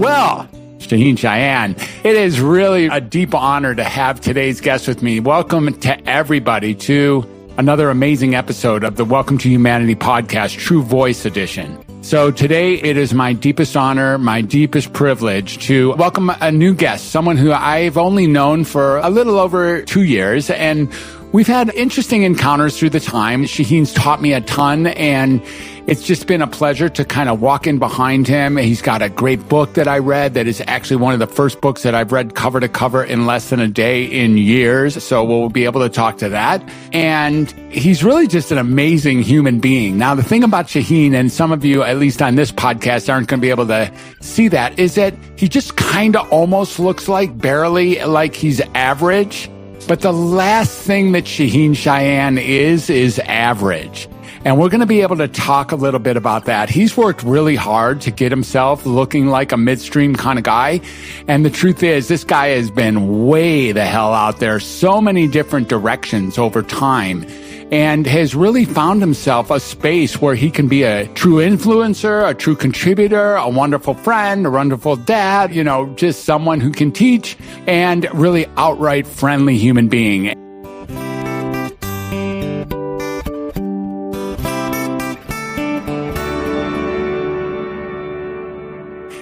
Well, Shaahin Cheyenne, it is really a deep honor to have today's guest with me. Welcome to everybody to another amazing episode of the Welcome to Humanity podcast, True Voice Edition. So today it is my deepest honor, my deepest privilege to welcome a new guest, someone who I've only known for a little over 2 years. And we've had interesting encounters through the time. Shaahin's taught me a ton, and it's just been a pleasure to kind of walk in behind him. He's got a great book that I read that is actually one of the first books that I've read cover to cover in less than a day in years. So we'll be able to talk to that. And he's really just an amazing human being. Now, the thing about Shaahin, and some of you, at least on this podcast, aren't going to be able to see that, is that he just kind of almost looks like barely like he's average. But the last thing that Shaahin Cheyenne is average. And we're going to be able to talk a little bit about that. He's worked really hard to get himself looking like a midstream kind of guy. And the truth is, this guy has been way the hell out there, so many different directions over time, and has really found himself a space where he can be a true influencer, a true contributor, a wonderful friend, a wonderful dad, just someone who can teach, and really outright friendly human being.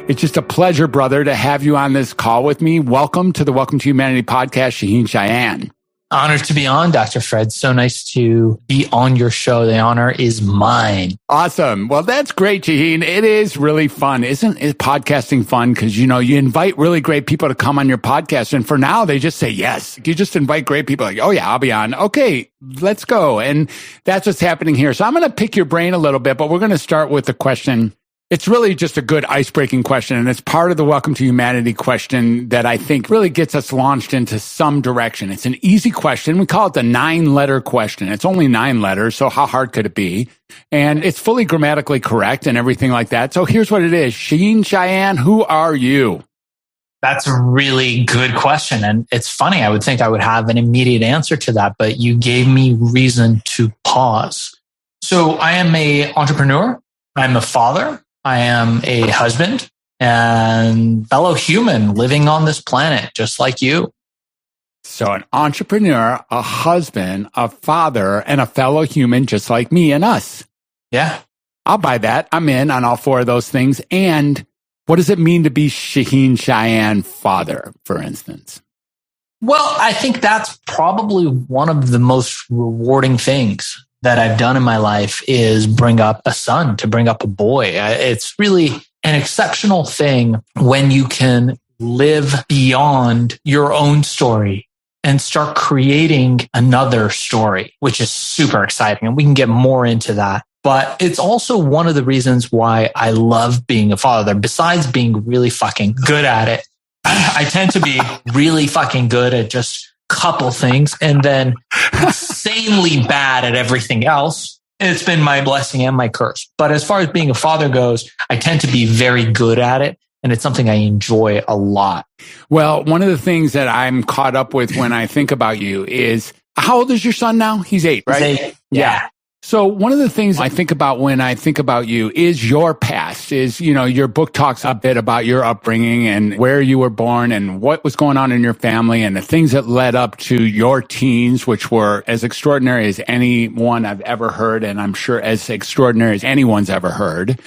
It's just a pleasure, brother, to have you on this call with me. Welcome to the Welcome to Humanity podcast, Shaahin Cheyenne. Honored to be on, Dr. Fred. So nice to be on your show. The honor is mine. Awesome. Well, that's great, Shaahin. It is really fun. Isn't podcasting fun? Because, you invite really great people to come on your podcast. And for now, they just say yes. You just invite great people like, oh, yeah, I'll be on. Okay, let's go. And that's what's happening here. So I'm going to pick your brain a little bit, but we're going to start with the question. It's really just a good icebreaking question, and it's part of the Welcome to Humanity question that I think really gets us launched into some direction. It's an easy question. We call it the 9-letter question. It's only 9 letters, so how hard could it be? And it's fully grammatically correct and everything like that. So here's what it is. Shaahin Cheyenne, who are you? That's a really good question. And it's funny, I would think I would have an immediate answer to that, but you gave me reason to pause. So I am an entrepreneur. I'm a father. I am a husband and fellow human living on this planet, just like you. So an entrepreneur, a husband, a father, and a fellow human, just like me and us. Yeah. I'll buy that. I'm in on all 4 of those things. And what does it mean to be Shaahin Cheyenne father, for instance? Well, I think that's probably one of the most rewarding things that I've done in my life is bring up a son, to bring up a boy. It's really an exceptional thing when you can live beyond your own story and start creating another story, which is super exciting. And we can get more into that. But it's also one of the reasons why I love being a father. Besides being really fucking good at it, I tend to be really fucking good at just couple things and then insanely bad at everything else. It's been my blessing and my curse. But as far as being a father goes, I tend to be very good at it. And it's something I enjoy a lot. Well, one of the things that I'm caught up with when I think about you is, how old is your son now? He's 8, right? He's 8. Yeah. So one of the things I think about when I think about you is your past, is, your book talks a bit about your upbringing and where you were born and what was going on in your family and the things that led up to your teens, which were as extraordinary as anyone I've ever heard. And I'm sure as extraordinary as anyone's ever heard.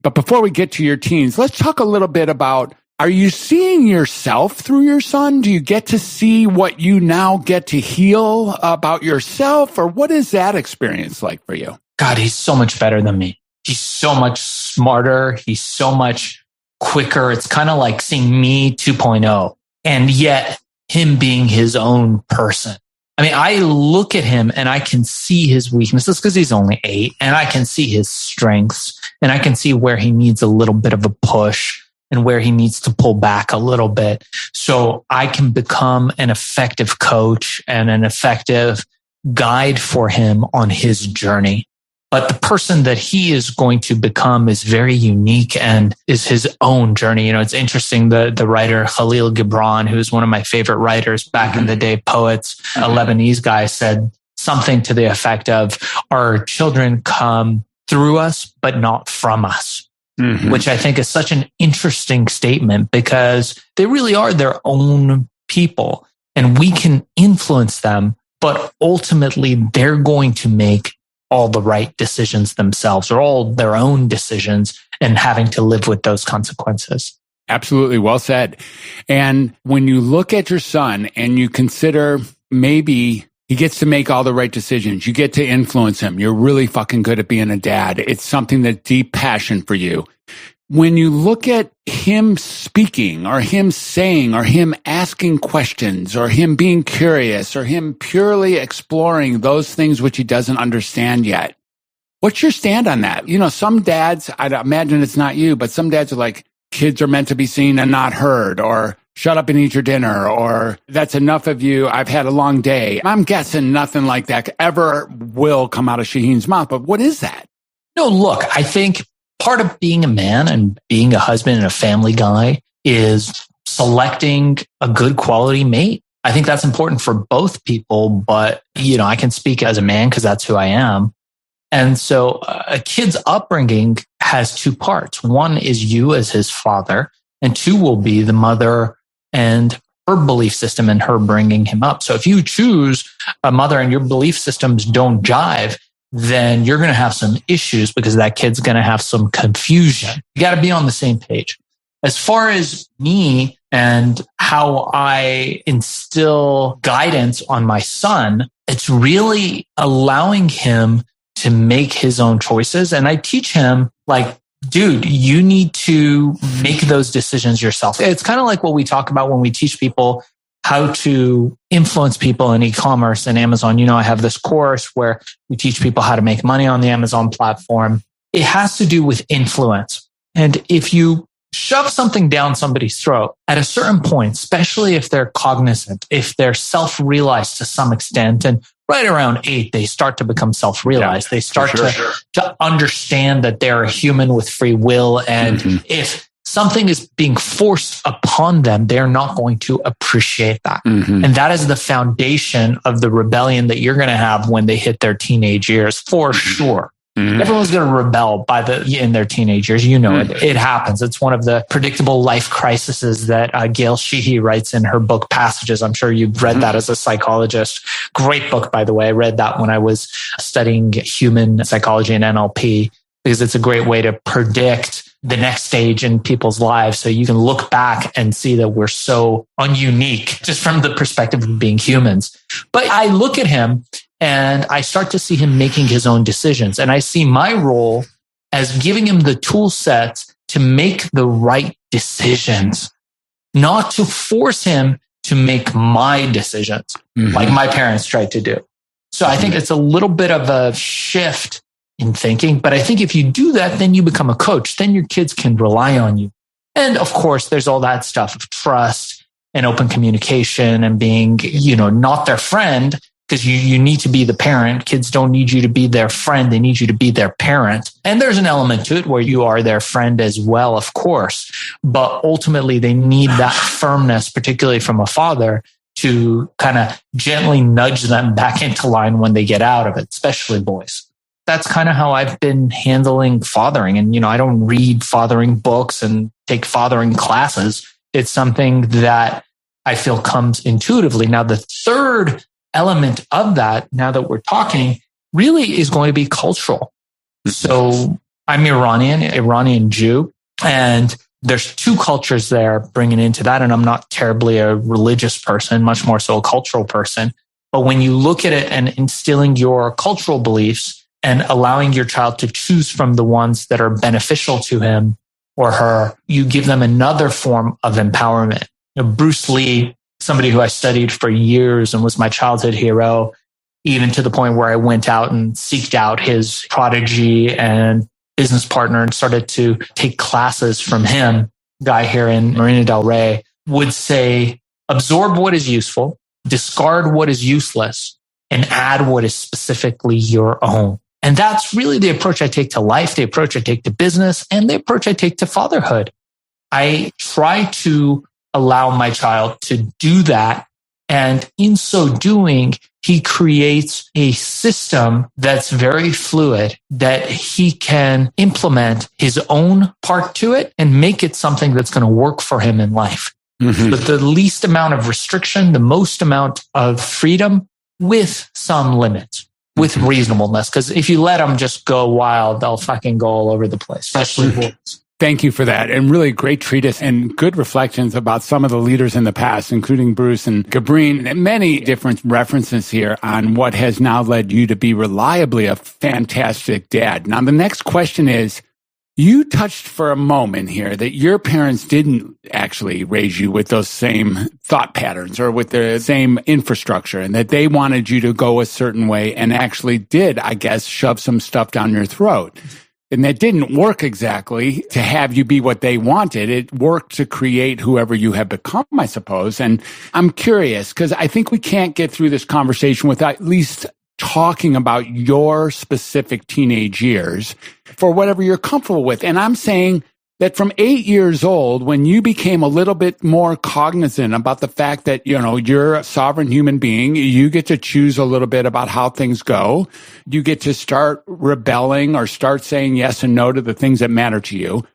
But before we get to your teens, let's talk a little bit about, are you seeing yourself through your son? Do you get to see what you now get to heal about yourself? Or what is that experience like for you? God, he's so much better than me. He's so much smarter. He's so much quicker. It's kind of like seeing me 2.0 and yet him being his own person. I mean, I look at him and I can see his weaknesses because he's only 8, and I can see his strengths, and I can see where he needs a little bit of a push and where he needs to pull back a little bit. So I can become an effective coach and an effective guide for him on his journey. But the person that he is going to become is very unique and is his own journey. It's interesting. The writer Khalil Gibran, who's one of my favorite writers back in the day, poets, a Lebanese guy, said something to the effect of, our children come through us, but not from us. which I think is such an interesting statement because they really are their own people and we can influence them, but ultimately they're going to make all the right decisions themselves or all their own decisions and having to live with those consequences. Absolutely. Well said. And when you look at your son and you consider maybe he gets to make all the right decisions, you get to influence him. You're really fucking good at being a dad. It's something that's deep passion for you. When you look at him speaking or him saying or him asking questions or him being curious or him purely exploring those things which he doesn't understand yet, what's your stand on that? You know, some dads, I'd imagine it's not you, but some dads are like, kids are meant to be seen and not heard, or shut up and eat your dinner, or that's enough of you. I've had a long day. I'm guessing nothing like that ever will come out of Shaahin's mouth. But what is that? No, look, I think part of being a man and being a husband and a family guy is selecting a good quality mate. I think that's important for both people, but you know, I can speak as a man because that's who I am. And so a kid's upbringing has two parts. One is you as his father, and two will be the mother and her belief system and her bringing him up. So if you choose a mother and your belief systems don't jive, then you're going to have some issues because that kid's going to have some confusion. You got to be on the same page. As far as me and how I instill guidance on my son, it's really allowing him to make his own choices. And I teach him like, dude, you need to make those decisions yourself. It's kind of like what we talk about when we teach people how to influence people in e-commerce and Amazon. You know, I have this course where we teach people how to make money on the Amazon platform. It has to do with influence. And if you shove something down somebody's throat at a certain point, especially if they're cognizant, if they're self-realized to some extent, and right around 8, they start to become self-realized. Yeah, they start to understand that they're a human with free will. And if something is being forced upon them, they're not going to appreciate that. And that is the foundation of the rebellion that you're going to have when they hit their teenage years, for sure. Everyone's going to rebel in their teenage years. You know, it happens. It's one of the predictable life crises that Gail Sheehy writes in her book Passages. I'm sure you've read that as a psychologist. Great book, by the way. I read that when I was studying human psychology and NLP, because it's a great way to predict the next stage in people's lives. So you can look back and see that we're so ununique just from the perspective of being humans. But I look at him and I start to see him making his own decisions. And I see my role as giving him the tool sets to make the right decisions, not to force him to make my decisions like my parents tried to do. So I think it's a little bit of a shift in thinking. But I think if you do that, then you become a coach. Then your kids can rely on you. And of course, there's all that stuff of trust and open communication and being, you know, not their friend, because you need to be the parent. Kids don't need you to be their friend. They need you to be their parent. And there's an element to it where you are their friend as well, of course. But ultimately, they need that firmness, particularly from a father, to kind of gently nudge them back into line when they get out of it, especially boys. That's kind of how I've been handling fathering. And, you know, I don't read fathering books and take fathering classes. It's something that I feel comes intuitively. Now, the third element of that, now that we're talking, really is going to be cultural. So I'm Iranian Jew, and there's two cultures there bringing into that. And I'm not terribly a religious person, much more so a cultural person. But when you look at it and instilling your cultural beliefs and allowing your child to choose from the ones that are beneficial to him or her, you give them another form of empowerment. You know, Bruce Lee, somebody who I studied for years and was my childhood hero, even to the point where I went out and seeked out his prodigy and business partner and started to take classes from him, guy here in Marina del Rey, would say, absorb what is useful, discard what is useless, and add what is specifically your own. And that's really the approach I take to life, the approach I take to business, and the approach I take to fatherhood. I try to allow my child to do that And in so doing, he creates a system that's very fluid that he can implement his own part to it and make it something that's going to work for him in life. Mm-hmm. With the least amount of restriction, the most amount of freedom with some limits, with reasonableness. Because if you let them just go wild, they'll fucking go all over the place, especially boys. Thank you for that. And really great treatise and good reflections about some of the leaders in the past, including Bruce and Gabreen, and many different references here on what has now led you to be reliably a fantastic dad. Now, the next question is, you touched for a moment here that your parents didn't actually raise you with those same thought patterns or with the same infrastructure, and that they wanted you to go a certain way and actually did, I guess, shove some stuff down your throat. And that didn't work exactly to have you be what they wanted. It worked to create whoever you have become, I suppose. And I'm curious, because I think we can't get through this conversation without at least talking about your specific teenage years for whatever you're comfortable with. And I'm saying that from 8 years old, when you became a little bit more cognizant about the fact that, you know, you're a sovereign human being, you get to choose a little bit about how things go. You get to start rebelling or start saying yes and no to the things that matter to you.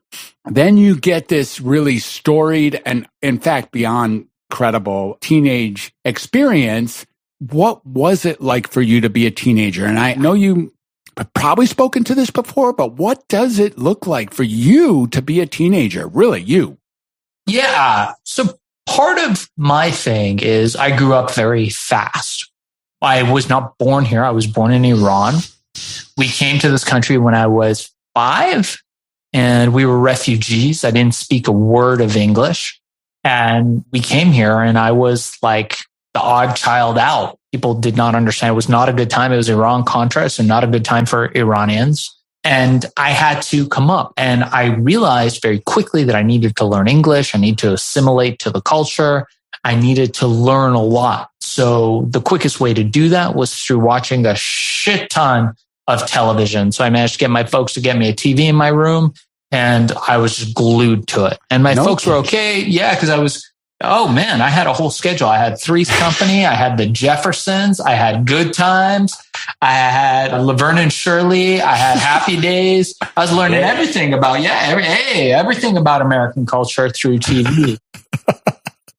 Then you get this really storied and, in fact, beyond credible teenage experience. What was it like for you to be a teenager? And I know you have probably spoken to this before, but what does it look like for you to be a teenager? Really, you? Yeah. So part of my thing is I grew up very fast. I was not born here. I was born in Iran. We came to this country when I was 5 and we were refugees. I didn't speak a word of English. And we came here and I was like the odd child out. People did not understand. It was not a good time. It was Iran-Contra, so not a good time for Iranians. And I had to come up. And I realized very quickly that I needed to learn English. I needed to assimilate to the culture. I needed to learn a lot. So the quickest way to do that was through watching a shit ton of television. So I managed to get my folks to get me a TV in my room, and I was just glued to it. And my folks were okay. Yeah, because I was... Oh man, I had a whole schedule. I had Three's Company. I had the Jeffersons. I had Good Times. I had Laverne and Shirley. I had Happy Days. I was learning everything about, everything about American culture through TV.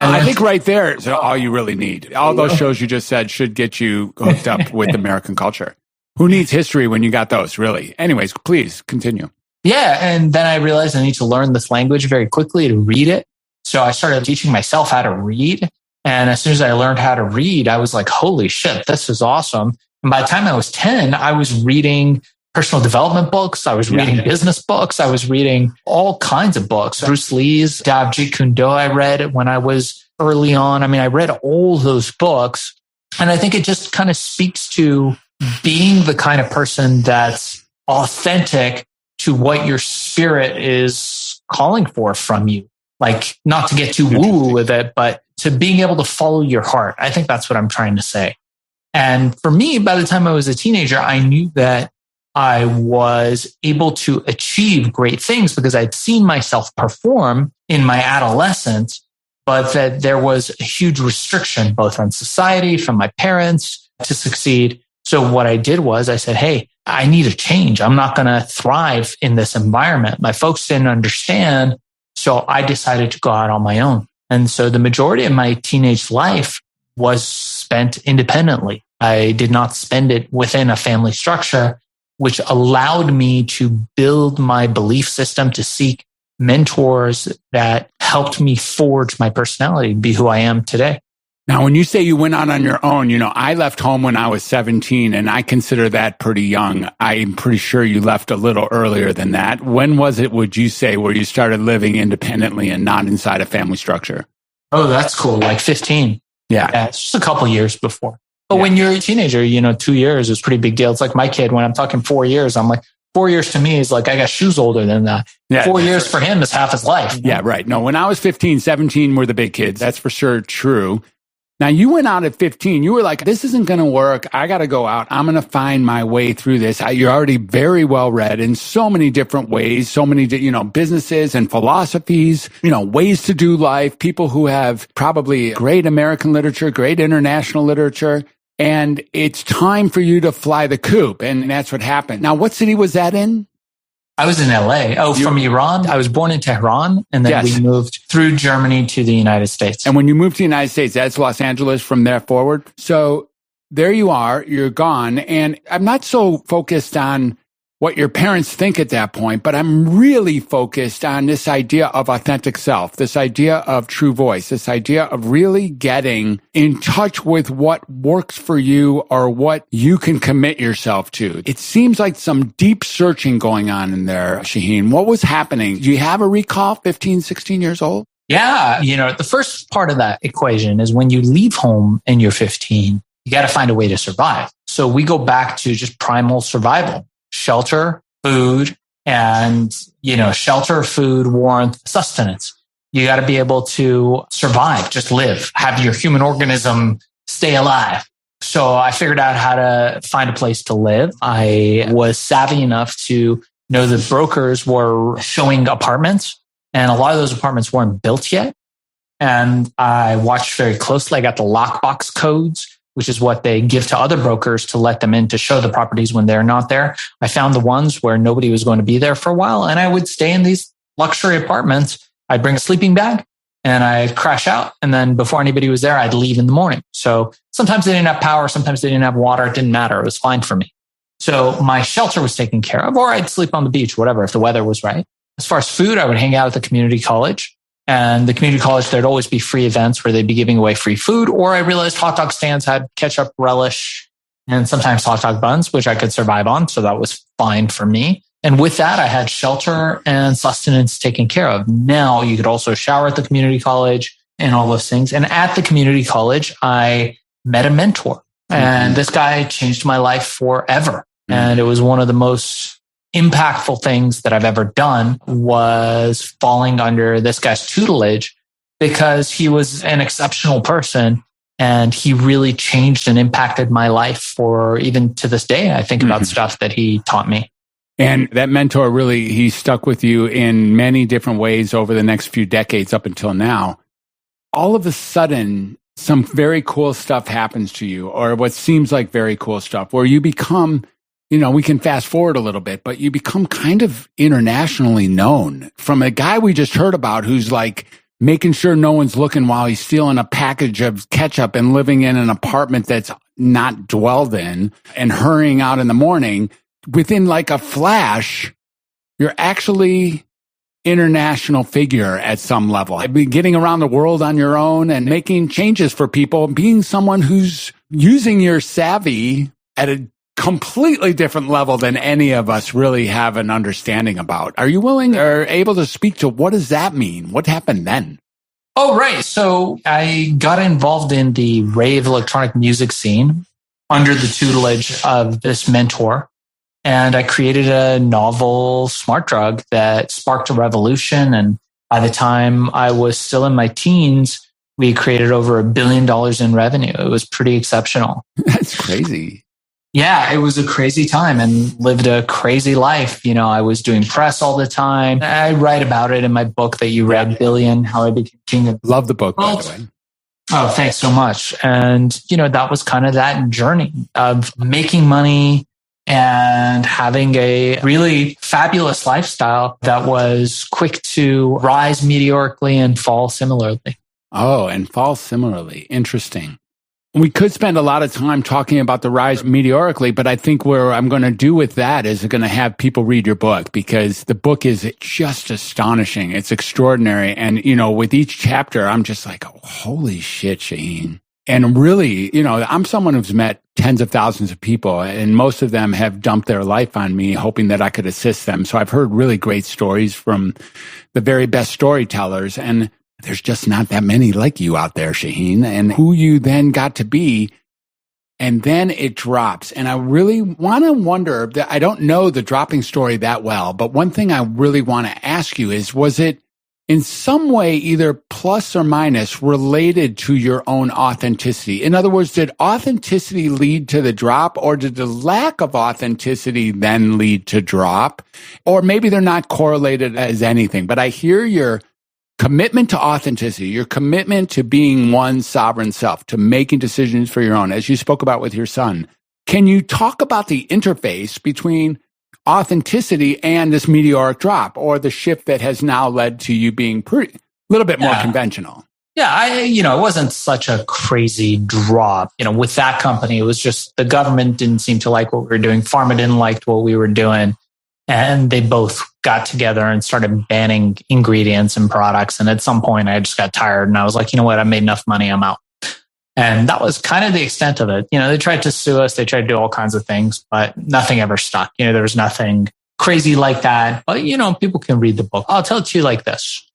And I think right there is all you really need. All those shows you just said should get you hooked up with American culture. Who needs history when you got those, really? Anyways, please continue. Yeah. And then I realized I need to learn this language very quickly to read it. So I started teaching myself how to read. And as soon as I learned how to read, I was like, holy shit, this is awesome. And by the time I was 10, I was reading personal development books. I was reading business books. I was reading all kinds of books. Bruce Lee's Dav Jeet Kune Do I read when I was early on. I mean, I read all those books. And I think it just kind of speaks to being the kind of person that's authentic to what your spirit is calling for from you. Like, not to get too woo with it, but to being able to follow your heart. I think that's what I'm trying to say. And for me, by the time I was a teenager, I knew that I was able to achieve great things because I'd seen myself perform in my adolescence, but that there was a huge restriction, both on society, from my parents to succeed. So what I did was I said, hey, I need a change. I'm not going to thrive in this environment. My folks didn't understand. So I decided to go out on my own. And so the majority of my teenage life was spent independently. I did not spend it within a family structure, which allowed me to build my belief system, to seek mentors that helped me forge my personality, be who I am today. Now, when you say you went out on your own, you know, I left home when I was 17, and I consider that pretty young. I'm pretty sure you left a little earlier than that. When was it, would you say, where you started living independently and not inside a family structure? Oh, that's cool. Like 15. Yeah, it's just a couple years before. But when you're a teenager, you know, 2 years is a pretty big deal. It's like my kid, when I'm talking 4 years, I'm like, 4 years to me is like, I got shoes older than that. 4 years for him is half his life. Yeah, right. No, when I was 15, 17 were the big kids. That's for sure true. Now, you went out at 15. You were like, this isn't going to work. I got to go out. I'm going to find my way through this. You're already very well read in so many different ways, so many, businesses and philosophies, ways to do life, people who have probably great American literature, great international literature. And it's time for you to fly the coop. And that's what happened. Now, what city was that in? I was in LA. From Iran. I was born in Tehran, and then we moved through Germany to the United States. And when you moved to the United States, that's Los Angeles from there forward. So there you are, you're gone. And I'm not so focused on what your parents think at that point, but I'm really focused on this idea of authentic self, this idea of true voice, this idea of really getting in touch with what works for you or what you can commit yourself to. It seems like some deep searching going on in there, Shaahin. What was happening? Do you have a recall, 15, 16 years old? Yeah. The first part of that equation is when you leave home and you're 15, you got to find a way to survive. So we go back to just primal survival. Shelter, food, and, shelter, food, warmth, sustenance. You got to be able to survive, just live, have your human organism stay alive. So I figured out how to find a place to live. I was savvy enough to know that brokers were showing apartments, and a lot of those apartments weren't built yet. And I watched very closely. I got the lockbox codes, which is what they give to other brokers to let them in to show the properties when they're not there. I found the ones where nobody was going to be there for a while, and I would stay in these luxury apartments. I'd bring a sleeping bag and I'd crash out. And then before anybody was there, I'd leave in the morning. So sometimes they didn't have power. Sometimes they didn't have water. It didn't matter. It was fine for me. So my shelter was taken care of, or I'd sleep on the beach, whatever, if the weather was right. As far as food, I would hang out at the community college. And the community college, there'd always be free events where they'd be giving away free food. Or I realized hot dog stands had ketchup, relish, and sometimes hot dog buns, which I could survive on. So that was fine for me. And with that, I had shelter and sustenance taken care of. Now you could also shower at the community college and all those things. And at the community college, I met a mentor. And this guy changed my life forever. And it was one of the most impactful things that I've ever done was falling under this guy's tutelage, because he was an exceptional person and he really changed and impacted my life for even to this day. I think about stuff that he taught me. And that mentor really, he stuck with you in many different ways over the next few decades up until now. All of a sudden, some very cool stuff happens to you, or what seems like very cool stuff, where you become, we can fast forward a little bit, but you become kind of internationally known from a guy we just heard about who's like making sure no one's looking while he's stealing a package of ketchup and living in an apartment that's not dwelled in and hurrying out in the morning. Within like a flash, you're actually international figure at some level. I've been getting around the world on your own and making changes for people, being someone who's using your savvy at a completely different level than any of us really have an understanding about. Are you willing or able to speak to what does that mean? What happened then? Oh, right. So I got involved in the rave electronic music scene under the tutelage of this mentor. And I created a novel smart drug that sparked a revolution. And by the time I was still in my teens, we created over $1 billion in revenue. It was pretty exceptional. That's crazy. Yeah, it was a crazy time and lived a crazy life. I was doing press all the time. I write about it in my book that you read, Billion, How I Became King of Love the book, by the way. Oh, thanks so much. And, that was kind of that journey of making money and having a really fabulous lifestyle that was quick to rise meteorically and fall similarly. Oh, and fall similarly. Interesting. We could spend a lot of time talking about the rise meteorically, but I think where I'm going to do with that is going to have people read your book, because the book is just astonishing. It's extraordinary. And, with each chapter, I'm just like, oh, holy shit, Shaahin. And really, I'm someone who's met tens of thousands of people, and most of them have dumped their life on me, hoping that I could assist them. So I've heard really great stories from the very best storytellers, and there's just not that many like you out there, Shaahin, and who you then got to be. And then it drops. And I really want to wonder that I don't know the dropping story that well, but one thing I really want to ask you is, was it in some way, either plus or minus, related to your own authenticity? In other words, did authenticity lead to the drop, or did the lack of authenticity then lead to drop? Or maybe they're not correlated as anything, but I hear your commitment to authenticity, your commitment to being one sovereign self, to making decisions for your own, as you spoke about with your son. Can you talk about the interface between authenticity and this meteoric drop, or the shift that has now led to you being a little bit more conventional? Yeah, it wasn't such a crazy drop. With that company, it was just the government didn't seem to like what we were doing. Pharma didn't like what we were doing. And they both got together and started banning ingredients and products. And at some point, I just got tired and I was like, you know what? I made enough money. I'm out. And that was kind of the extent of it. They tried to sue us. They tried to do all kinds of things, but nothing ever stuck. There was nothing crazy like that. But, people can read the book. I'll tell it to you like this.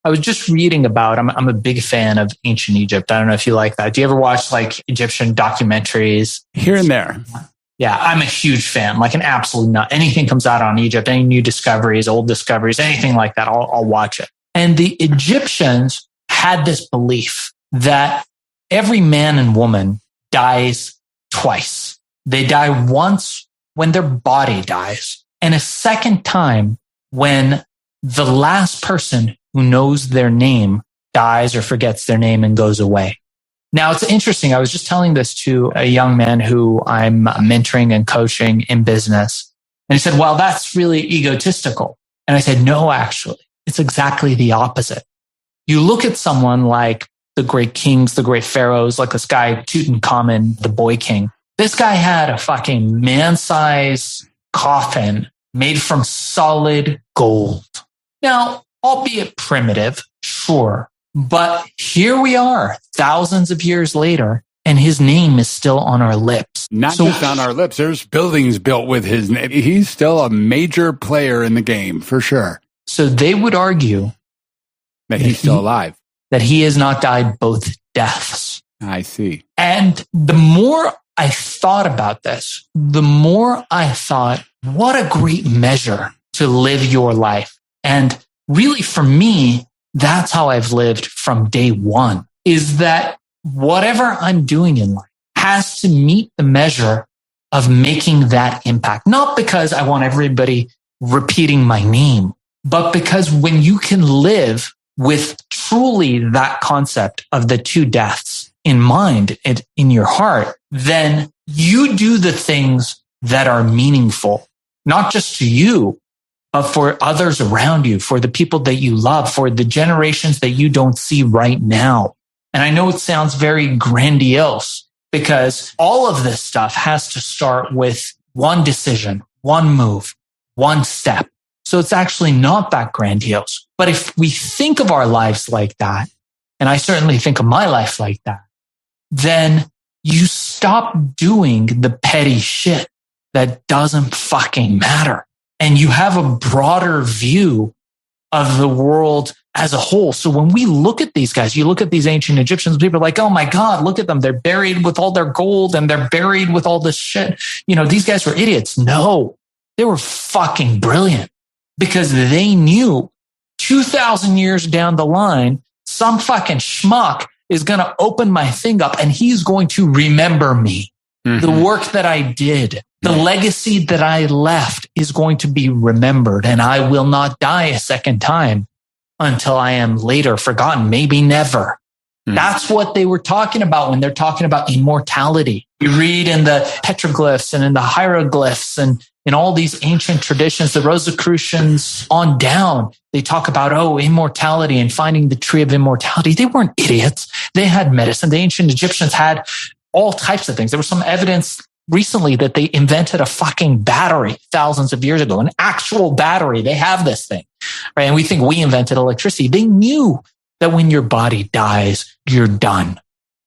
I was just reading about, I'm a big fan of ancient Egypt. I don't know if you like that. Do you ever watch like Egyptian documentaries? Here and there. Yeah, I'm a huge fan, like an absolute nut. Anything comes out on Egypt, any new discoveries, old discoveries, anything like that, I'll watch it. And the Egyptians had this belief that every man and woman dies twice. They die once when their body dies, and a second time when the last person who knows their name dies or forgets their name and goes away. Now, it's interesting. I was just telling this to a young man who I'm mentoring and coaching in business. And he said, well, that's really egotistical. And I said, no, actually, it's exactly the opposite. You look at someone like the great kings, the great pharaohs, like this guy, Tutankhamun, the boy king. This guy had a fucking man-sized coffin made from solid gold. Now, albeit primitive, sure. But here we are, thousands of years later, and his name is still on our lips. Not just on our lips. There's buildings built with his name. He's still a major player in the game, for sure. So they would argue that he's still alive. That he has not died both deaths. I see. And the more I thought about this, the more I thought, what a great measure to live your life. And really, for me, that's how I've lived from day one, is that whatever I'm doing in life has to meet the measure of making that impact. Not because I want everybody repeating my name, but because when you can live with truly that concept of the two deaths in mind and in your heart, then you do the things that are meaningful, not just to you, but for others around you, for the people that you love, for the generations that you don't see right now. And I know it sounds very grandiose because all of this stuff has to start with one decision, one move, one step. So it's actually not that grandiose. But if we think of our lives like that, and I certainly think of my life like that, then you stop doing the petty shit that doesn't fucking matter. And you have a broader view of the world as a whole. So when we look at these guys, you look at these ancient Egyptians, people are like, oh my God, look at them. They're buried with all their gold and they're buried with all this shit. These guys were idiots. No, they were fucking brilliant because they knew 2,000 years down the line, some fucking schmuck is going to open my thing up and he's going to remember me. Mm-hmm. The work that I did. The legacy that I left is going to be remembered, and I will not die a second time until I am later forgotten, maybe never. That's what they were talking about when they're talking about immortality. You read in the petroglyphs and in the hieroglyphs and in all these ancient traditions, the Rosicrucians on down, they talk about, immortality and finding the tree of immortality. They weren't idiots. They had medicine. The ancient Egyptians had all types of things. There was some evidence recently that they invented a fucking battery thousands of years ago, an actual battery. They have this thing, right? And we think we invented electricity. They knew that when your body dies, you're done.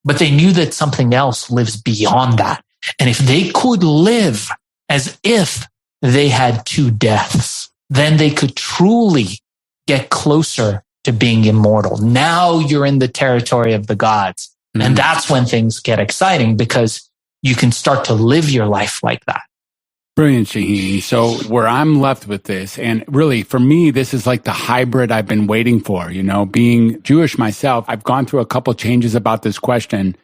But they knew that something else lives beyond that. And if they could live as if they had two deaths, then they could truly get closer to being immortal. Now you're in the territory of the gods. Mm-hmm. And that's when things get exciting because you can start to live your life like that. Brilliant, Shaahin. So where I'm left with this, and really for me, this is like the hybrid I've been waiting for, being Jewish myself. I've gone through a couple changes about this question.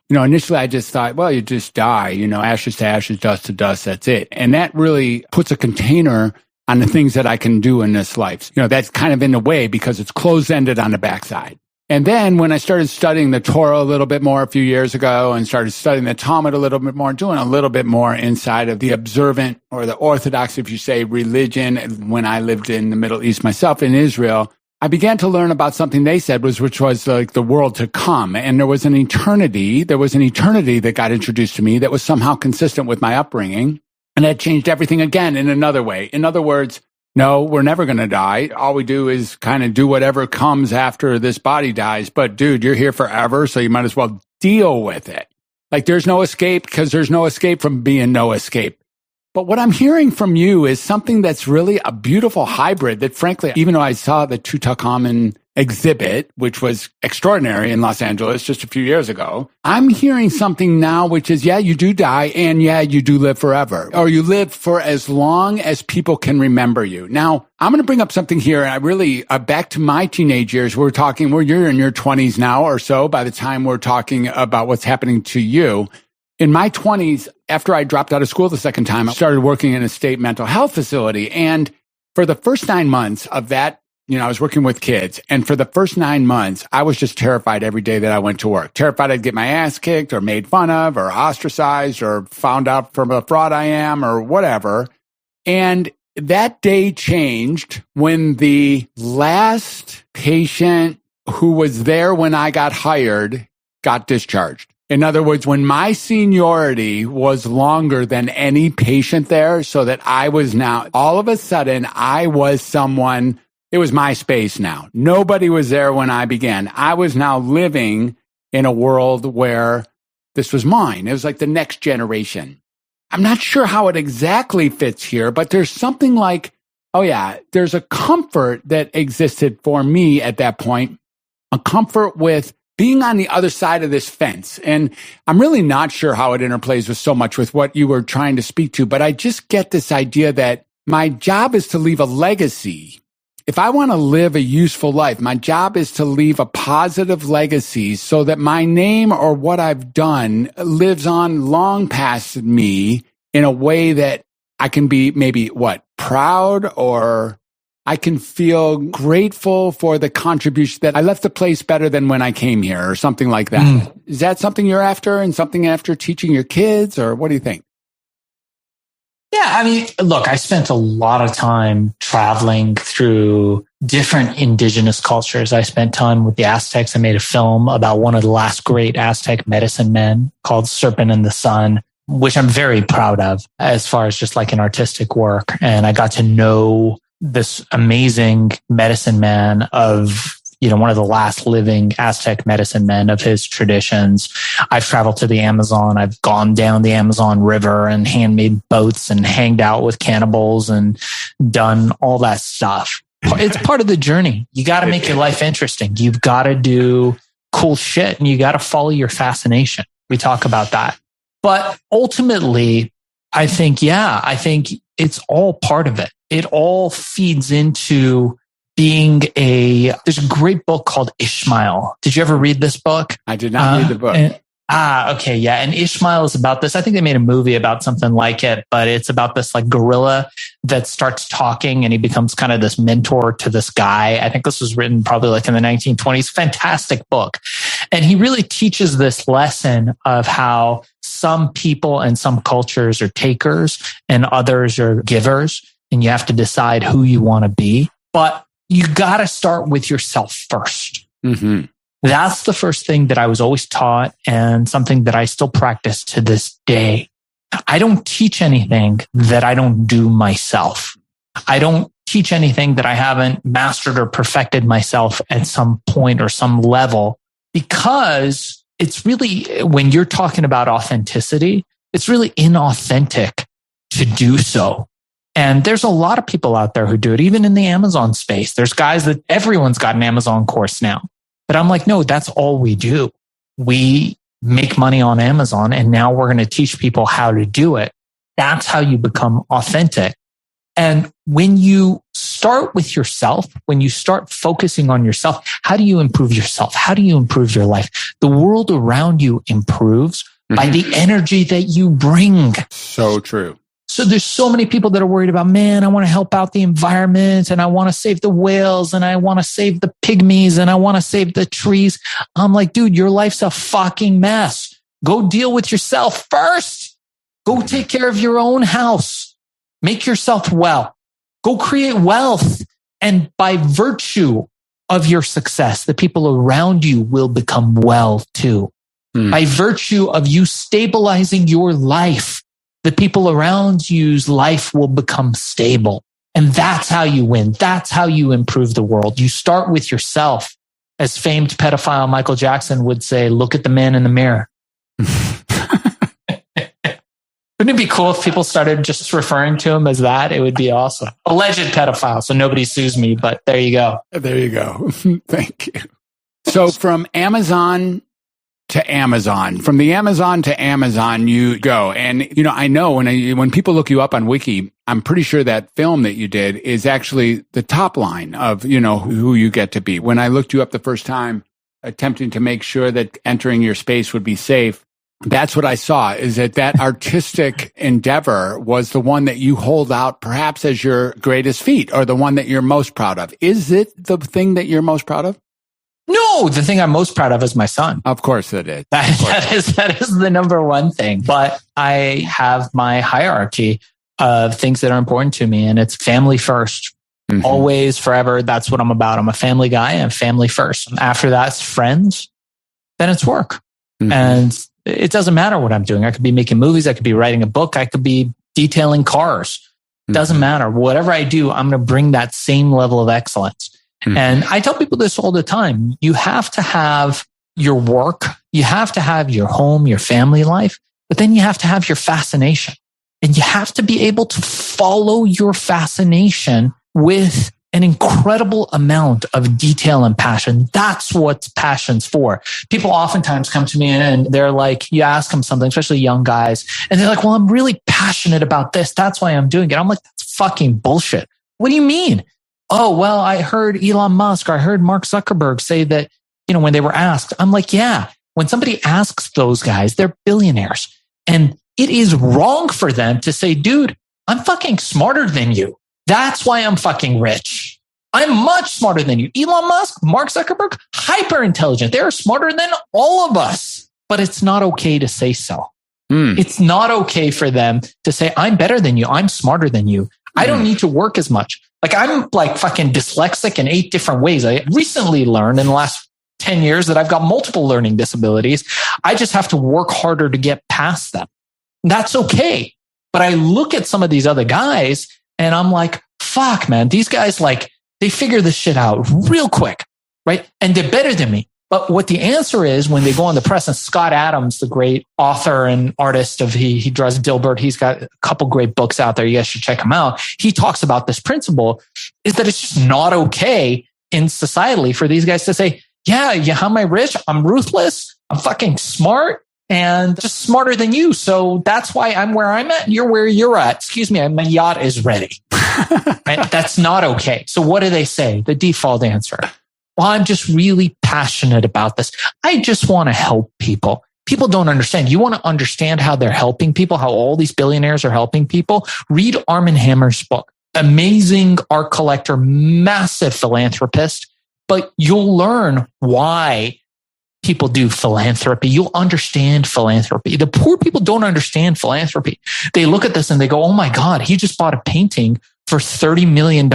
Initially I just thought, well, you just die, ashes to ashes, dust to dust. That's it. And that really puts a container on the things that I can do in this life. That's kind of in the way because it's closed-ended on the backside. And then when I started studying the Torah a little bit more a few years ago and started studying the Talmud a little bit more, doing a little bit more inside of the observant or the Orthodox, if you say, religion, when I lived in the Middle East myself in Israel, I began to learn about something they said which was like the world to come. And there was an eternity that got introduced to me that was somehow consistent with my upbringing. And that changed everything again in another way. In other words, no, we're never going to die. All we do is kind of do whatever comes after this body dies. But dude, you're here forever, so you might as well deal with it. Like there's no escape because there's no escape from being no escape. But what I'm hearing from you is something that's really a beautiful hybrid that frankly, even though I saw the Tutankhamun exhibit, which was extraordinary in Los Angeles just a few years ago, I'm hearing something now, which is, yeah, you do die and yeah, you do live forever, or you live for as long as people can remember you. Now, I'm going to bring up something here. And I really, back to my teenage years, you're in your 20s now or so by the time we're talking about what's happening to you. In my 20s, after I dropped out of school the second time, I started working in a state mental health facility. And for the first 9 months of that, I was working with kids. And for the first 9 months, I was just terrified every day that I went to work. Terrified I'd get my ass kicked or made fun of or ostracized or found out from a fraud I am or whatever. And that day changed when the last patient who was there when I got hired got discharged. In other words, when my seniority was longer than any patient there, so that I was now, all of a sudden, I was someone, it was my space now. Nobody was there when I began. I was now living in a world where this was mine. It was like the next generation. I'm not sure how it exactly fits here, but there's something like, oh yeah, there's a comfort that existed for me at that point, a comfort with being on the other side of this fence. And I'm really not sure how it interplays with so much with what you were trying to speak to, but I just get this idea that my job is to leave a legacy. If I want to live a useful life, my job is to leave a positive legacy so that my name or what I've done lives on long past me in a way that I can be maybe proud, or I can feel grateful for the contribution that I left the place better than when I came here or something like that. Is that something you're after and something after teaching your kids, or what do you think? Yeah, I mean, look, I spent a lot of time traveling through different indigenous cultures. I spent time with the Aztecs. I made a film about one of the last great Aztec medicine men called Serpent in the Sun, which I'm very proud of as far as just like an artistic work. And I got to know this amazing medicine man of, one of the last living Aztec medicine men of his traditions. I've traveled to the Amazon. I've gone down the Amazon River and handmade boats and hanged out with cannibals and done all that stuff. It's part of the journey. You got to make your life interesting. You've got to do cool shit and you got to follow your fascination. We talk about that. But ultimately, I think it's all part of it. It all feeds into being there's a great book called Ishmael. Did you ever read this book? I did not read the book. Okay. Yeah. And Ishmael is about this. I think they made a movie about something like it, but it's about this like gorilla that starts talking and he becomes kind of this mentor to this guy. I think this was written probably like in the 1920s. Fantastic book. And he really teaches this lesson of how some people and some cultures are takers and others are givers. And you have to decide who you want to be. But you got to start with yourself first. Mm-hmm. That's the first thing that I was always taught and something that I still practice to this day. I don't teach anything that I don't do myself. I don't teach anything that I haven't mastered or perfected myself at some point or some level, because it's really, when you're talking about authenticity, it's really inauthentic to do so. And there's a lot of people out there who do it, even in the Amazon space. There's guys that everyone's got an Amazon course now. But I'm like, no, that's all we do. We make money on Amazon and now we're going to teach people how to do it. That's how you become authentic. And when you start with yourself, when you start focusing on yourself, how do you improve yourself? How do you improve your life? The world around you improves by the energy that you bring. So true. So there's so many people that are worried about, man, I want to help out the environment and I want to save the whales and I want to save the pygmies and I want to save the trees. I'm like, dude, your life's a fucking mess. Go deal with yourself first. Go take care of your own house. Make yourself well. Go create wealth. And by virtue of your success, the people around you will become well too. By virtue of you stabilizing your life, the people around you's life will become stable. And that's how you win. That's how you improve the world. You start with yourself. As famed pedophile Michael Jackson would say, look at the man in the mirror. Wouldn't it be cool if people started just referring to him as that? It would be awesome. Alleged pedophile, so nobody sues me, but there you go. There you go. Thank you. So from Amazon to Amazon, from the Amazon to Amazon, you go. And, I know when people look you up on Wiki, I'm pretty sure that film that you did is actually the top line of, who you get to be. When I looked you up the first time, attempting to make sure that entering your space would be safe, that's what I saw, is that artistic endeavor was the one that you hold out perhaps as your greatest feat or the one that you're most proud of. Is it the thing that you're most proud of? No, the thing I'm most proud of is my son. Of course it is. That is the number one thing. But I have my hierarchy of things that are important to me, and it's family first. Always, forever. That's what I'm about. I'm a family guy and family first. After that's friends, then it's work. And it doesn't matter what I'm doing. I could be making movies. I could be writing a book. I could be detailing cars. Doesn't matter. Whatever I do, I'm going to bring that same level of excellence. And I tell people this all the time. You have to have your work. You have to have your home, your family life, but then you have to have your fascination. And you have to be able to follow your fascination with an incredible amount of detail and passion. That's what passion's for. People oftentimes come to me and they're like, you ask them something, especially young guys, and they're like, well, I'm really passionate about this. That's why I'm doing it. I'm like, that's fucking bullshit. What do you mean? Oh, well, I heard Elon Musk or I heard Mark Zuckerberg say that, when they were asked. I'm like, yeah, when somebody asks those guys, they're billionaires. And it is wrong for them to say, dude, I'm fucking smarter than you. That's why I'm fucking rich. I'm much smarter than you. Elon Musk, Mark Zuckerberg, hyper intelligent. They're smarter than all of us. But it's not okay to say so. It's not okay for them to say, I'm better than you. I'm smarter than you. I don't need to work as much. Like I'm like fucking dyslexic in 8 different ways. I recently learned in the last 10 years that I've got multiple learning disabilities. I just have to work harder to get past them. That's okay. But I look at some of these other guys and I'm like, fuck, man, these guys, they figure this shit out real quick, right? And they're better than me. But what the answer is when they go on the press, and Scott Adams, the great author and artist he draws Dilbert. He's got a couple great books out there. You guys should check him out. He talks about this principle is that it's just not okay in society for these guys to say, yeah, how am I rich? I'm ruthless. I'm fucking smart. And just smarter than you. So that's why I'm where I'm at and you're where you're at. Excuse me, my yacht is ready. Right? That's not okay. So what do they say? The default answer. Well, I'm just really passionate about this. I just want to help people. People don't understand. You want to understand how they're helping people, how all these billionaires are helping people? Read Arm & Hammer's book. Amazing art collector, massive philanthropist. But you'll learn why people do philanthropy. You'll understand philanthropy. The poor people don't understand philanthropy. They look at this and they go, oh my God, he just bought a painting for $30 million.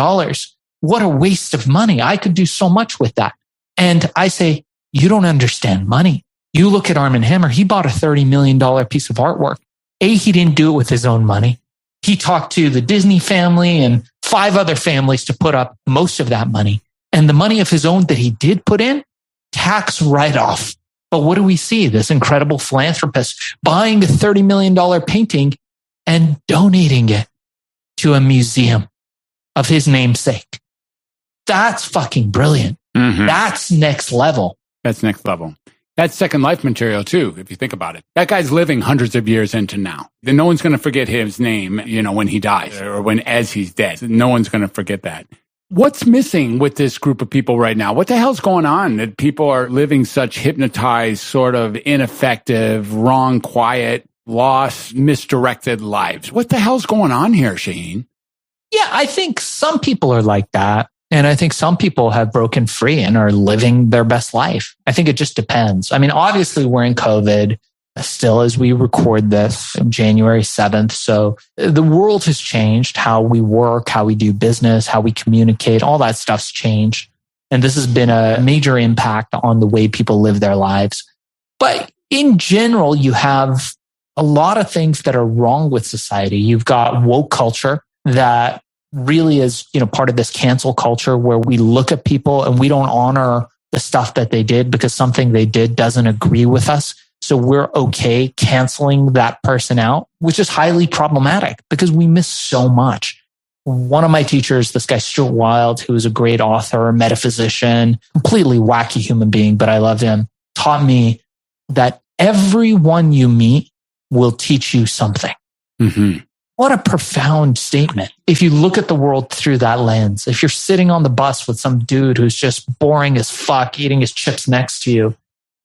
What a waste of money. I could do so much with that. And I say, you don't understand money. You look at Arm & Hammer. He bought a $30 million piece of artwork. He didn't do it with his own money. He talked to the Disney family and 5 other families to put up most of that money. And the money of his own that he did put in, tax write-off. But what do we see? This incredible philanthropist buying a $30 million painting and donating it to a museum of his namesake. That's fucking brilliant. That's next level. That's next level. That's Second Life material too, if you think about it. That guy's living hundreds of years into now. Then no one's going to forget his name, when he dies or as he's dead. No one's going to forget that. What's missing with this group of people right now? What the hell's going on that people are living such hypnotized, sort of ineffective, wrong, quiet, lost, misdirected lives? What the hell's going on here, Shaahin? Yeah, I think some people are like that. And I think some people have broken free and are living their best life. I think it just depends. I mean, obviously we're in COVID still as we record this January 7th. So the world has changed, how we work, how we do business, how we communicate, all that stuff's changed. And this has been a major impact on the way people live their lives. But in general, you have a lot of things that are wrong with society. You've got woke culture that really is, part of this cancel culture where we look at people and we don't honor the stuff that they did because something they did doesn't agree with us. So we're okay canceling that person out, which is highly problematic because we miss so much. One of my teachers, this guy, Stuart Wilde, who is a great author, metaphysician, completely wacky human being, but I loved him, taught me that everyone you meet will teach you something. Mm-hmm. What a profound statement. If you look at the world through that lens, if you're sitting on the bus with some dude who's just boring as fuck, eating his chips next to you,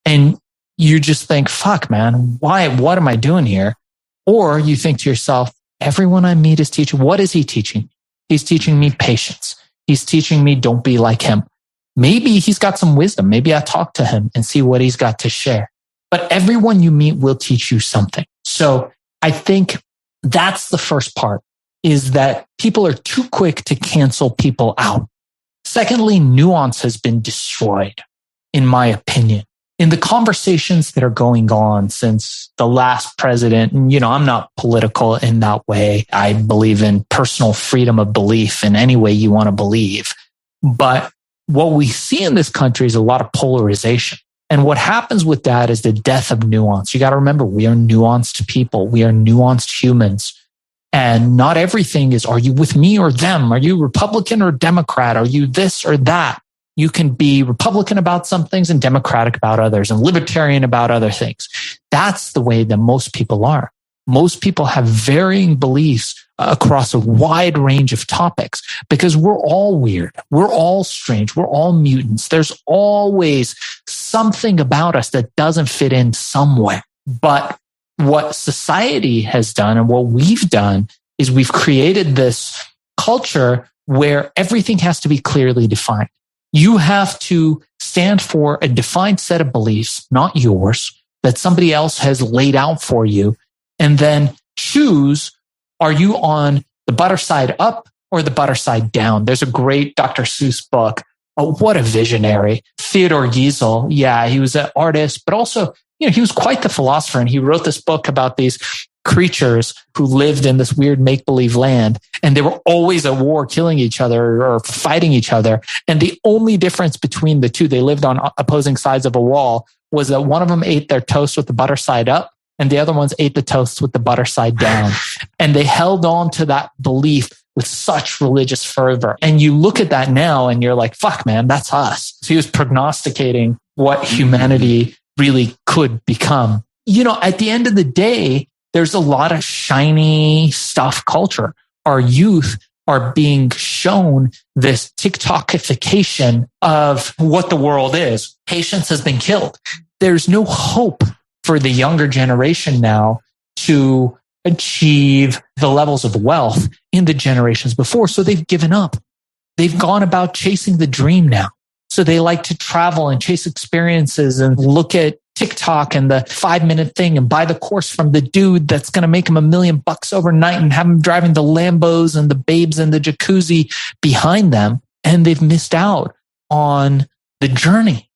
and you just think, fuck, man, what am I doing here? Or you think to yourself, everyone I meet is teaching. What is he teaching? He's teaching me patience. He's teaching me don't be like him. Maybe he's got some wisdom. Maybe I talk to him and see what he's got to share. But everyone you meet will teach you something. So I think that's the first part, is that people are too quick to cancel people out. Secondly, nuance has been destroyed, in my opinion. In the conversations that are going on since the last president, and I'm not political in that way. I believe in personal freedom of belief in any way you want to believe. But what we see in this country is a lot of polarization. And what happens with that is the death of nuance. You got to remember, we are nuanced people. We are nuanced humans. And not everything is, are you with me or them? Are you Republican or Democrat? Are you this or that? You can be Republican about some things and Democratic about others and libertarian about other things. That's the way that most people are. Most people have varying beliefs across a wide range of topics because we're all weird. We're all strange. We're all mutants. There's always something about us that doesn't fit in somewhere. But what society has done and what we've done is we've created this culture where everything has to be clearly defined. You have to stand for a defined set of beliefs, not yours, that somebody else has laid out for you, and then choose, are you on the butter side up or the butter side down? There's a great Dr. Seuss book. Oh, what a visionary. Theodore Geisel. Yeah, he was an artist, but also, he was quite the philosopher. And he wrote this book about these creatures who lived in this weird make-believe land. And they were always at war, killing each other or fighting each other. And the only difference between the two, they lived on opposing sides of a wall, was that one of them ate their toast with the butter side up and the other ones ate the toast with the butter side down. And they held on to that belief with such religious fervor. And you look at that now and you're like, fuck, man, that's us. So he was prognosticating what humanity really could become. At the end of the day, there's a lot of shiny stuff culture. Our youth are being shown this TikTokification of what the world is. Patience has been killed. There's no hope for the younger generation now to achieve the levels of wealth in the generations before. So they've given up. They've gone about chasing the dream now. So they like to travel and chase experiences and look at TikTok and the 5-minute thing and buy the course from the dude that's going to make him $1 million overnight and have him driving the Lambos and the babes in the jacuzzi behind them. And they've missed out on the journey.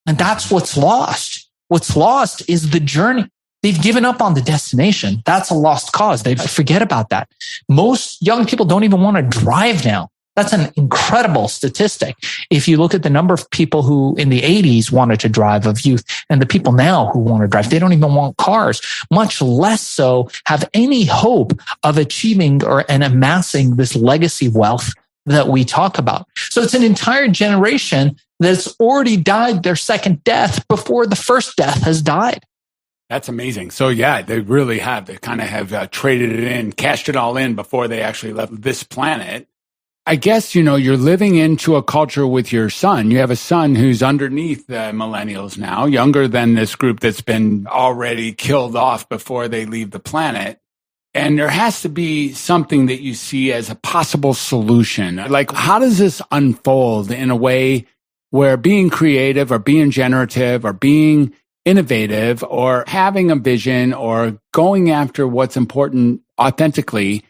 And that's what's lost. What's lost is the journey. They've given up on the destination. That's a lost cause. They forget about that. Most young people don't even want to drive now. That's an incredible statistic. If you look at the number of people who in the 80s wanted to drive of youth and the people now who want to drive, they don't even want cars, much less so have any hope of achieving and amassing this legacy wealth that we talk about. So it's an entire generation that's already died their second death before the first death has died. That's amazing. So yeah, they really have. They kind of have traded it in, cashed it all in before they actually left this planet. I guess, you're living into a culture with your son. You have a son who's underneath the millennials now, younger than this group that's been already killed off before they leave the planet. And there has to be something that you see as a possible solution. Like, how does this unfold in a way where being creative or being generative or being innovative or having a vision or going after what's important authentically,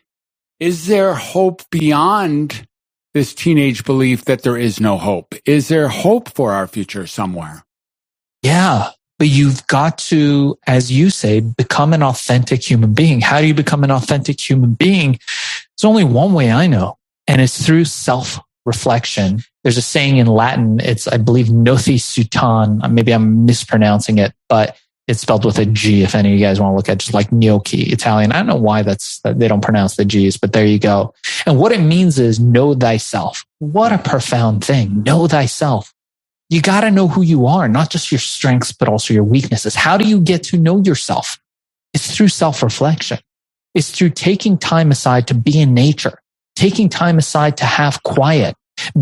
is there hope beyond this teenage belief that there is no hope? Is there hope for our future somewhere? Yeah, but you've got to, as you say, become an authentic human being. How do you become an authentic human being? There's only one way I know, and it's through self-reflection. There's a saying in Latin, it's, I believe, noti sutan. Maybe I'm mispronouncing it, but it's spelled with a G if any of you guys want to look at just like gnocchi, Italian. I don't know why they don't pronounce the G's, but there you go. And what it means is know thyself. What a profound thing. Know thyself. You got to know who you are, not just your strengths, but also your weaknesses. How do you get to know yourself? It's through self-reflection. It's through taking time aside to be in nature, taking time aside to have quiet,